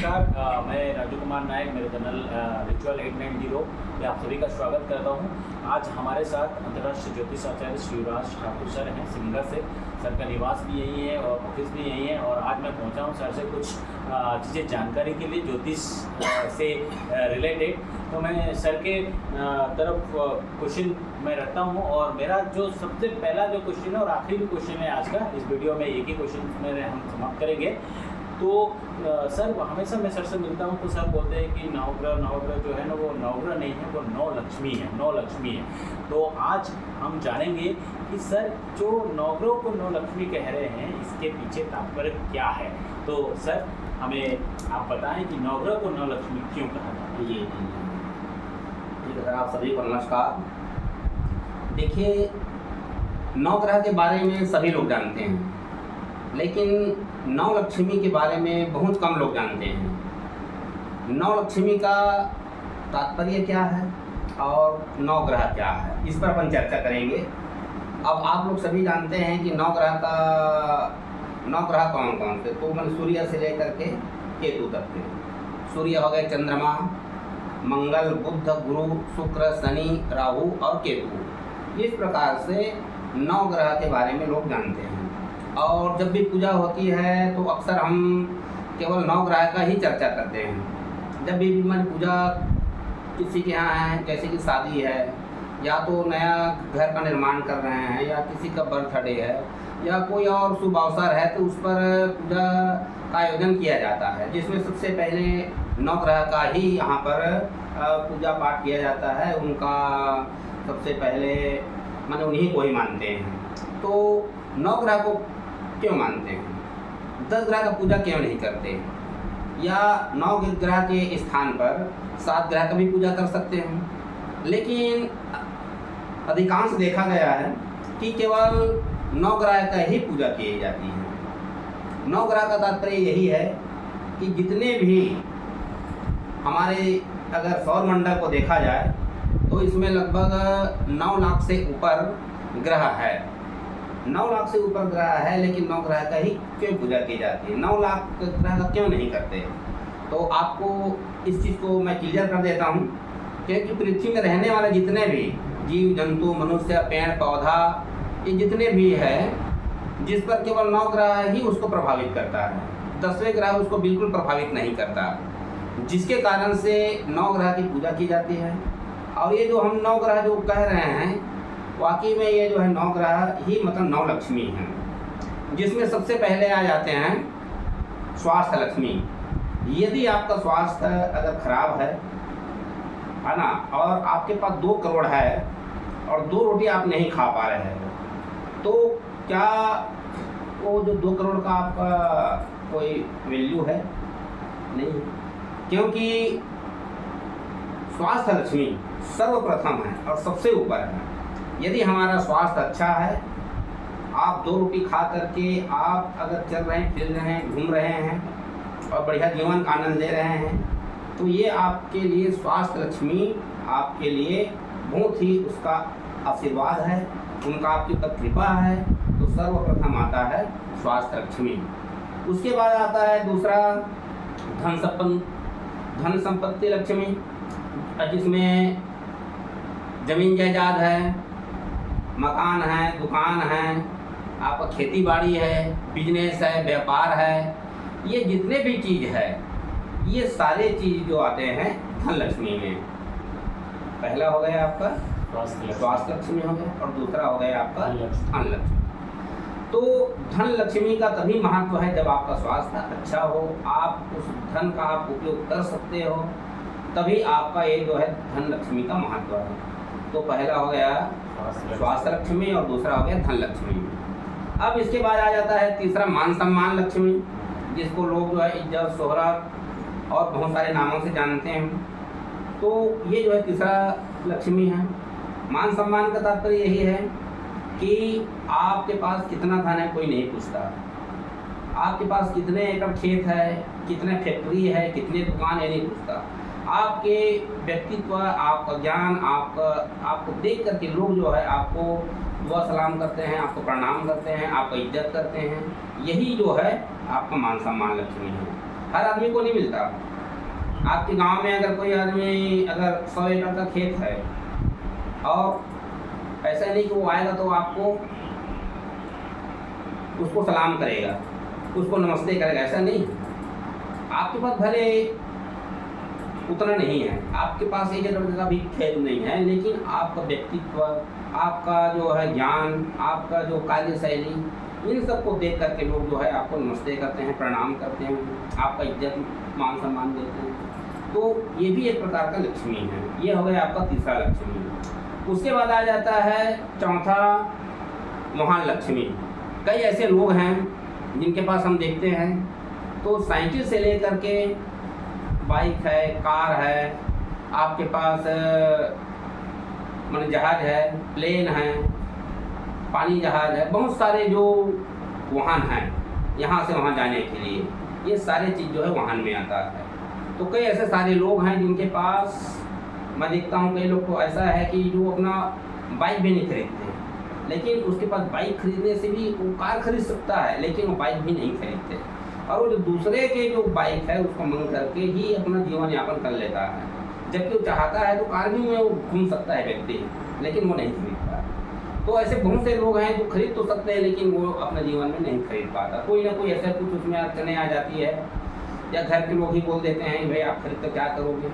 नमस्कार, मैं राजू कुमार नायक, मेरे चैनल रिचुअल 890 में आप सभी का स्वागत करता हूं। आज हमारे साथ अंतर्राष्ट्रीय ज्योतिष आचार्य शिवराज ठाकुर सर हैं सिंगर से। सर का निवास भी यही है और ऑफिस भी यही है और आज मैं पहुंचा हूं सर से कुछ चीज़ें जानकारी के लिए ज्योतिष से रिलेटेड। तो मैं सर के तरफ क्वेश्चन मैं रखता हूं और मेरा जो सबसे पहला जो क्वेश्चन है और आखिरी क्वेश्चन है आज का, इस वीडियो में एक ही क्वेश्चन में हम समाप्त करेंगे। तो सर हमेशा मैं सर से मिलता हूँ तो सर बोलते हैं कि नवग्रह जो है ना वो नवग्रह नहीं है, वो नौ लक्ष्मी है। तो आज हम जानेंगे कि सर जो नवग्रह को नौ लक्ष्मी कह रहे हैं इसके पीछे तात्पर्य क्या है। तो सर हमें आप बताएं कि नवग्रह को नौ लक्ष्मी क्यों कहा जाता है। जी सर, आप सभी को नमस्कार। देखिए, नवग्रह के बारे में सभी लोग जानते हैं, लेकिन नौ लक्ष्मी के बारे में बहुत कम लोग जानते हैं। नौ लक्ष्मी का तात्पर्य क्या है और नौ ग्रह क्या है, इस पर अपन चर्चा करेंगे। अब आप लोग सभी जानते हैं कि नौ ग्रह कौन कौन से, तो मैंने सूर्य से लेकर के केतु तक के। सूर्य हो गए चंद्रमा, मंगल, बुध, गुरु, शुक्र, शनि, राहु और केतु। इस प्रकार से नौ ग्रह के बारे में लोग जानते हैं। और जब भी पूजा होती है तो अक्सर हम केवल नौ ग्रह का ही चर्चा करते हैं। जब भी मन पूजा किसी के यहाँ है, जैसे कि शादी है या तो नया घर का निर्माण कर रहे हैं या किसी का बर्थडे है या कोई और शुभ अवसर है, तो उस पर पूजा का आयोजन किया जाता है, जिसमें सबसे पहले नौ ग्रह का ही यहाँ पर पूजा पाठ किया जाता है। उनका सबसे पहले माने उन्हीं को ही मानते हैं। तो नौ ग्रह को क्यों मानते हैं, 10 ग्रह का पूजा क्यों नहीं करते, या 9 ग्रह के स्थान पर 7 ग्रह का भी पूजा कर सकते हैं। लेकिन अधिकांश देखा गया है कि केवल 9 ग्रह का ही पूजा की जाती है। 9 ग्रह का तात्पर्य यही है कि जितने भी हमारे अगर सौर मंडल को देखा जाए तो इसमें लगभग 9 लाख से ऊपर ग्रह है। 9 लाख से ऊपर ग्रह है, लेकिन 9 ग्रह का ही क्यों पूजा की जाती है, 9 लाख ग्रह का क्यों नहीं करते। तो आपको इस चीज़ को मैं क्लियर कर देता हूँ, क्योंकि पृथ्वी में रहने वाले जितने भी जीव जंतु, मनुष्य, पेड़ पौधा, ये जितने भी है, जिस पर केवल 9 ग्रह ही उसको प्रभावित करता है, 10वें ग्रह उसको बिल्कुल प्रभावित नहीं करता, जिसके कारण से 9 ग्रह की पूजा की जाती है। और ये जो हम 9 ग्रह जो कह रहे हैं, वाकई में ये जो है 9 ग्रह ही मतलब 9 लक्ष्मी हैं, जिसमें सबसे पहले आ जाते हैं स्वास्थ्य लक्ष्मी। यदि आपका स्वास्थ्य अगर खराब है ना, और आपके पास 2 करोड़ है और 2 रोटी आप नहीं खा पा रहे हैं, तो क्या वो जो 2 करोड़ का आपका कोई वैल्यू है? नहीं, क्योंकि स्वास्थ्य लक्ष्मी सर्वप्रथम है और सबसे ऊपर है। यदि हमारा स्वास्थ्य अच्छा है, आप 2 रोटी खा करके आप अगर चल रहे हैं, फिर रहे हैं, घूम रहे हैं और बढ़िया जीवन का आनंद ले रहे हैं, तो ये आपके लिए स्वास्थ्य लक्ष्मी आपके लिए बहुत ही उसका आशीर्वाद है, उनका आपके ऊपर कृपा है। तो सर्वप्रथम आता है स्वास्थ्य लक्ष्मी। उसके बाद आता है दूसरा धन संपत्ति लक्ष्मी, जिसमें जमीन जायदाद है, मकान है, दुकान है, आपका खेती बाड़ी है, बिजनेस है, व्यापार है, ये जितने भी चीज़ है, ये सारे चीज़ जो आते हैं धन लक्ष्मी में। पहला हो गया आपका स्वास्थ्य लक्ष्मी हो गया और दूसरा हो गया आपका धन लक्ष्मी। तो धन लक्ष्मी का तभी महत्व है जब आपका स्वास्थ्य अच्छा हो, आप उस धन का आप उपयोग कर सकते हो, तभी आपका ये जो है धन लक्ष्मी का महत्व है। तो पहला हो गया स्वास्थ्य लक्ष्मी और दूसरा हो गया धन लक्ष्मी। अब इसके बाद आ जाता है तीसरा मान सम्मान लक्ष्मी, जिसको लोग जो है इज्जत, शोहरत और बहुत सारे नामों से जानते हैं। तो ये जो है तीसरा लक्ष्मी है। मान सम्मान का तात्पर्य यही है कि आपके पास कितना धन है कोई नहीं पूछता, आपके पास कितने एकड़ खेत है, कितने फैक्ट्री है, कितने दुकान है, नहीं पूछता। आपके व्यक्तित्व, आपका ज्ञान, आपको देख करके लोग जो है आपको दुआ सलाम करते हैं, आपको प्रणाम करते हैं, आपको इज्जत करते हैं। यही जो है आपका मान सम्मान लक्ष्मी है। हर आदमी को नहीं मिलता। आपके गांव में अगर कोई आदमी अगर 100 एकड़ का खेत है और ऐसा नहीं कि वो आएगा तो आपको उसको सलाम करेगा, उसको नमस्ते करेगा, ऐसा नहीं। आपके पास भले उतना नहीं है, आपके पास 1 एकड़ का भी खेत नहीं है, लेकिन आपका व्यक्तित्व, आपका जो है ज्ञान, आपका जो कार्यशैली, इन सबको देख करके लोग जो है आपको नमस्ते करते हैं, प्रणाम करते हैं, आपका इज्जत मान सम्मान देते हैं। तो ये भी एक प्रकार का लक्ष्मी है। ये हो गया आपका तीसरा लक्ष्मी। उसके बाद आ जाता है चौथा महान लक्ष्मी। कई ऐसे लोग हैं जिनके पास हम देखते हैं तो साइकिल से लेकर के बाइक है, कार है, आपके पास जहाज है, प्लेन है, पानी जहाज है, बहुत सारे जो वाहन हैं यहाँ से वहाँ जाने के लिए, ये सारे चीज़ जो है वाहन में आता है। तो कई ऐसे सारे लोग हैं जिनके पास, मैं देखता हूँ कई लोग को ऐसा है कि जो अपना बाइक भी नहीं खरीदते, लेकिन उसके पास बाइक खरीदने से भी वो कार खरीद सकता है, लेकिन वो बाइक भी नहीं खरीदते, और वो जो दूसरे के जो बाइक है उसको मंग करके ही अपना जीवन यापन कर लेता है। जबकि वो चाहता है तो कार भी में वो घूम सकता है व्यक्ति, लेकिन वो नहीं खरीदता। तो ऐसे बहुत से लोग हैं जो खरीद तो सकते हैं, लेकिन वो अपने जीवन में नहीं खरीद पाता। कोई ना कोई ऐसा कुछ उसमें अड़चने आ जाती है, या घर के लोग ही बोल देते हैं भाई आप खरीद कर क्या करोगे,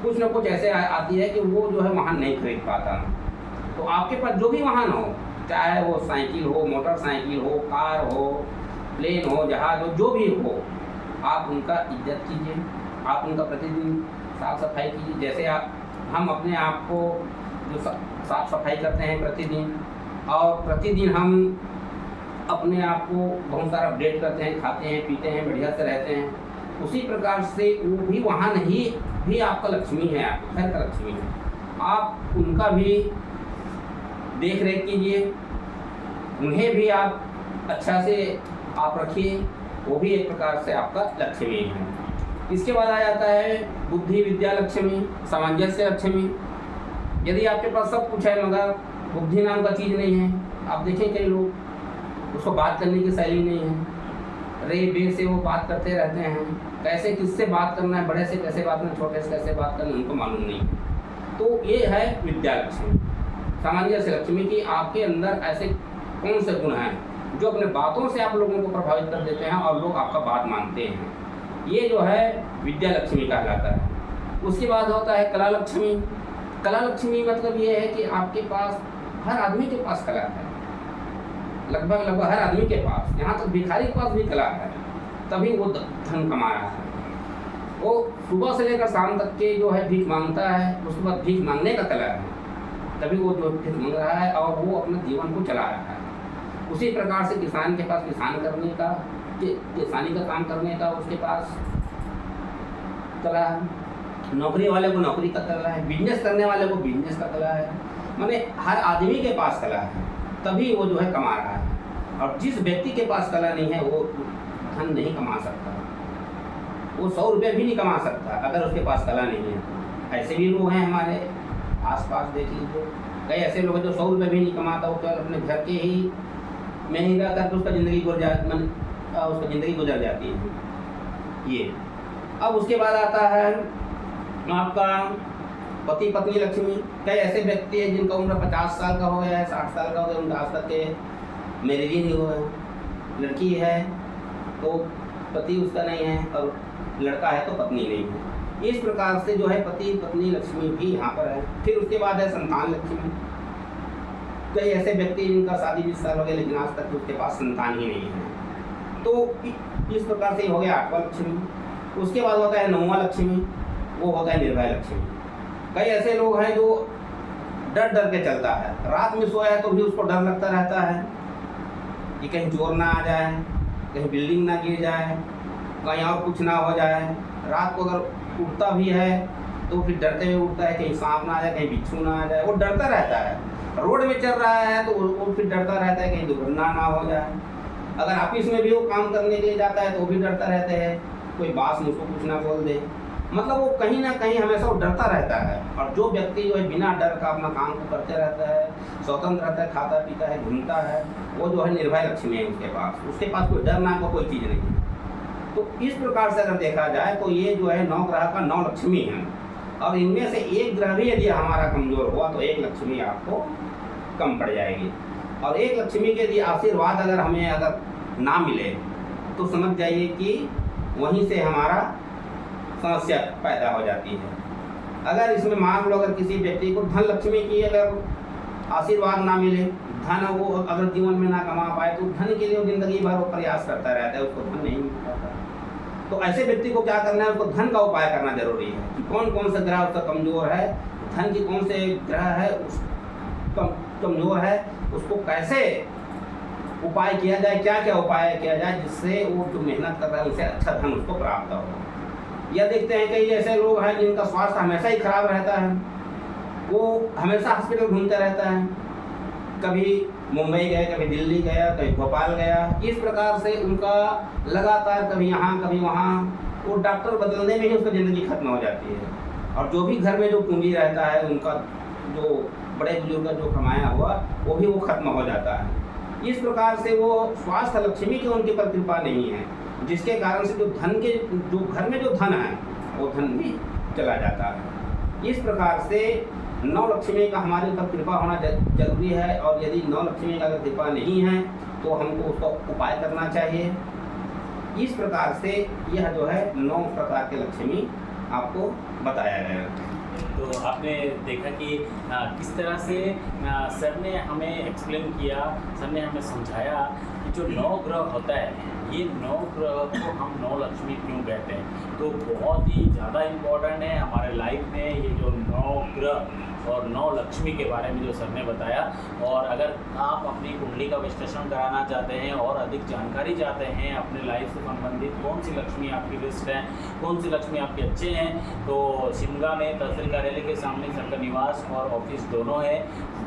कुछ ना कुछ ऐसे आती है कि वो जो है वाहन नहीं खरीद पाता। तो आपके पास जो भी वाहन हो, चाहे वो साइकिल हो, मोटरसाइकिल हो, कार हो, प्लेन हो, जहाज हो, जो भी हो, आप उनका इज्जत कीजिए, आप उनका प्रतिदिन साफ सफाई कीजिए। जैसे हम अपने आप को जो साफ सफाई करते हैं प्रतिदिन, और प्रतिदिन हम अपने आप को बहुत सारा अपडेट करते हैं, खाते हैं, पीते हैं, बढ़िया से रहते हैं, उसी प्रकार से वो भी वाहन ही भी आपका लक्ष्मी है, आपके घर का लक्ष्मी है। आप उनका भी देख रेख कीजिए, उन्हें भी आप अच्छा से आप रखिए, वो भी एक प्रकार से आपका लक्ष्मी है। इसके बाद आ जाता है बुद्धि विद्या लक्ष्मी, सामंजस्य लक्ष्मी। यदि आपके पास सब कुछ है मगर बुद्धि नाम का चीज़ नहीं है, आप देखें कई लोग उसको बात करने की शैली नहीं है, रे बे से वो बात करते रहते हैं, कैसे किससे बात करना है, बड़े से कैसे बात करना, छोटे से कैसे बात करना, उनको मालूम नहीं है। तो ये है विद्या लक्ष्मी। सामंजस्य लक्ष्मी की आपके अंदर ऐसे कौन से गुण हैं जो अपने बातों से आप लोगों को प्रभावित कर देते हैं और लोग आपका बात मानते हैं, ये जो है विद्या लक्ष्मी कहलाता है। उसके बाद होता है कला लक्ष्मी। कला लक्ष्मी मतलब ये है कि आपके पास, हर आदमी के पास कला है, लगभग हर आदमी के पास, यहाँ तक भिखारी के पास भी कला है, तभी वो धन कमा रहा है। वो सुबह से लेकर शाम तक के जो है भीख मांगता है, उसके बाद भीख मांगने का कला है, तभी वो जो भीख मांग रहा है और वो अपने जीवन को चला रहा है। उसी प्रकार से किसान के पास किसान करने का, किसानी का काम करने का उसके पास कला है, नौकरी वाले को नौकरी का कला है, बिजनेस करने वाले को बिजनेस का कला है। माने हर आदमी के पास कला है, तभी वो जो है कमा रहा है। और जिस व्यक्ति के पास कला नहीं है वो धन नहीं कमा सकता, वो 100 रुपये भी नहीं कमा सकता अगर उसके पास कला नहीं है। ऐसे भी लोग हैं हमारे आसपास, देख लीजिए कई ऐसे लोग हैं जो 100 रुपये भी नहीं कमाता, वो केवल अपने घर के ही में ही रह करके उसका ज़िंदगी गुजर जाती है। ये अब उसके बाद आता है आपका पति पत्नी लक्ष्मी। कई ऐसे व्यक्ति हैं जिनका उम्र 50 साल का हो गया है, 60 साल का हो गया, उनका आज तक के मैरिज ही नहीं हुआ है। लड़की है तो पति उसका नहीं है, और लड़का है तो पत्नी नहीं है। इस प्रकार से जो है पति पत्नी लक्ष्मी भी यहाँ पर है। फिर उसके बाद है संतान लक्ष्मी। कई ऐसे व्यक्ति जिनका शादी 20 साल हो गया लेकिन आज तक उसके पास संतान ही नहीं है। तो इस प्रकार से हो गया 8वां लक्ष्मी। उसके बाद होता है 9वां लक्ष्मी, वो होता है निर्भय लक्ष्मी। कई ऐसे लोग हैं जो डर डर के चलता है, रात में सोया है तो भी उसको डर लगता रहता है कि कहीं चोर ना आ जाए, कहीं बिल्डिंग ना गिर जाए, कहीं और कुछ ना हो जाए। रात को अगर उठता भी है तो फिर डरते हुए उठता है, कहीं सांप ना आ जाए, कहीं बिच्छू ना आ जाए, वो डरता रहता है। रोड में चल रहा है तो वो फिर डरता रहता है कहीं दुर्घटना ना हो जाए। अगर ऑफिस में भी वो काम करने के लिए जाता है तो वो भी डरता रहता है कोई बास मुझको कुछ ना बोल दे। मतलब वो कहीं ना कहीं हमेशा वो डरता रहता है। और जो व्यक्ति जो है बिना डर का अपना काम को करते रहता है, स्वतंत्र रहता है, खाता पीता है, घूमता है, वो जो है निर्भय लक्ष्मी है उसके पास। उसके पास कोई डर नाम का कोई चीज़ नहीं है। तो इस प्रकार से अगर देखा जाए तो ये जो है 9 ग्रह का 9 लक्ष्मी है, और इनमें से एक ग्रह भी यदि हमारा कमजोर हुआ तो एक लक्ष्मी आपको कम पड़ जाएगी। और एक लक्ष्मी के यदि आशीर्वाद अगर हमें अगर ना मिले तो समझ जाइए कि वहीं से हमारा समस्या पैदा हो जाती है। अगर इसमें मान लो अगर किसी व्यक्ति को धन लक्ष्मी की अगर आशीर्वाद ना मिले, धन वो अगर जीवन में ना कमा पाए, तो धन के लिए जिंदगी भर वो प्रयास करता रहता है, उसको धन नहीं मिल पाता। तो ऐसे व्यक्ति को क्या करना है, उसको धन का उपाय करना जरूरी है कि कौन कौन सा ग्रह उसका कमजोर है, धन की कौन से ग्रह है उस कमजोर है, उसको कैसे उपाय किया जाए, क्या क्या उपाय किया जाए जिससे वो जो मेहनत कर रहा है उनसे अच्छा धन उसको प्राप्त हो। यह देखते हैं कई ऐसे लोग हैं जिनका स्वास्थ्य हमेशा ही खराब रहता है, वो हमेशा हॉस्पिटल घूमते रहता है, कभी मुंबई गए, कभी दिल्ली गया, कभी भोपाल गया, इस प्रकार से उनका लगातार कभी यहाँ कभी वहाँ, वो डॉक्टर बदलने में ही उसकी ज़िंदगी खत्म हो जाती है। और जो भी घर में जो पूंजी रहता है उनका, जो बड़े बुजुर्ग जो कमाया हुआ वो भी वो खत्म हो जाता है। इस प्रकार से वो स्वास्थ्य लक्ष्मी की उनके पर कृपा नहीं है, जिसके कारण से जो धन के जो घर में जो धन है वो धन भी चला जाता है। इस प्रकार से 9 लक्ष्मी का हमारे ऊपर कृपा होना जरूरी है, और यदि 9 लक्ष्मी का अगर कृपा नहीं है तो हमको उसका उपाय करना चाहिए। इस प्रकार से यह जो है 9 प्रकार के लक्ष्मी आपको बताया गया है। तो आपने देखा कि किस तरह से सर ने हमें एक्सप्लेन किया, सर ने हमें समझाया कि जो 9 ग्रह होता है, ये 9 ग्रह को हम 9 लक्ष्मी क्यों कहते हैं। तो बहुत ही ज़्यादा इम्पोर्टेंट है हमारे लाइफ में ये जो 9 ग्रह और 9 लक्ष्मी के बारे में जो सर ने बताया। और अगर आप अपनी कुंडली का विश्लेषण कराना चाहते हैं और अधिक जानकारी चाहते हैं अपने लाइफ से संबंधित, कौन सी लक्ष्मी आपकी लिस्ट है, कौन सी लक्ष्मी आपके अच्छे हैं, तो शिमला में तहसील कार्यालय के सामने सर का निवास और ऑफिस दोनों है।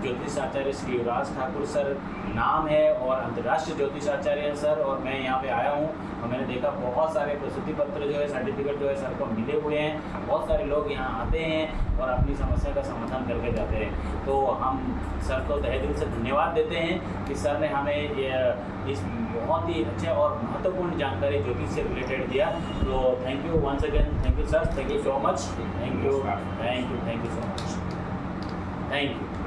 ज्योतिष आचार्य श्री युवराज ठाकुर सर नाम है और अंतर्राष्ट्रीय ज्योतिष आचार्य है सर। और मैं यहाँ पे आया हूँ और मैंने देखा बहुत सारे प्रसिद्धि पत्र जो है, सर्टिफिकेट जो है सर को मिले हुए हैं। बहुत सारे लोग यहाँ आते हैं और अपनी समस्या का समाधान करके जाते हैं। तो हम सर को तहे दिल से धन्यवाद देते हैं कि सर ने हमें इस बहुत ही अच्छे और महत्वपूर्ण जानकारी ज्योतिष से रिलेटेड दिया। तो thank you once again, thank you sir, thank you so much, thank you so much, thank you.